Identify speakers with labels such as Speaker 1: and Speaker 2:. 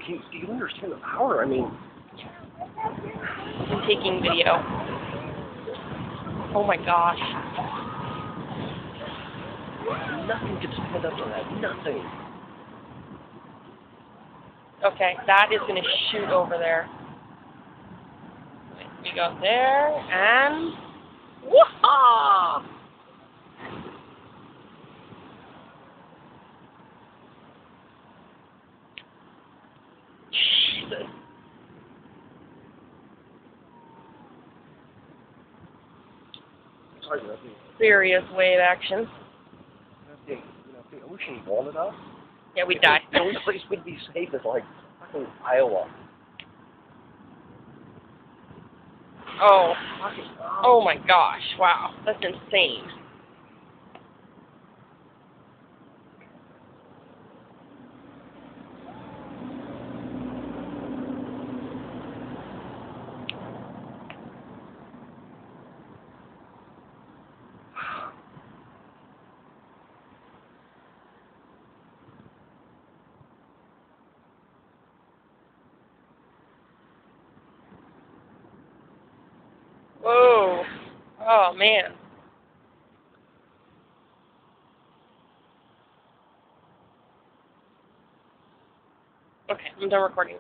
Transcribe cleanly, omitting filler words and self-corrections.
Speaker 1: do you understand the power? I mean,
Speaker 2: I'm taking video. Oh my gosh.
Speaker 1: nothing can stand up to that. Nothing.
Speaker 2: Okay, that is going to shoot over there. We go there, and... Whoa! Jesus.
Speaker 1: Sorry, nothing.
Speaker 2: Serious wave action.
Speaker 1: If the ocean wanted us,
Speaker 2: Yeah, we'd die.
Speaker 1: the only place we'd be safe is like fucking Iowa.
Speaker 2: Oh. Oh my gosh, wow. That's insane. Whoa. Oh, man. Okay, I'm done recording.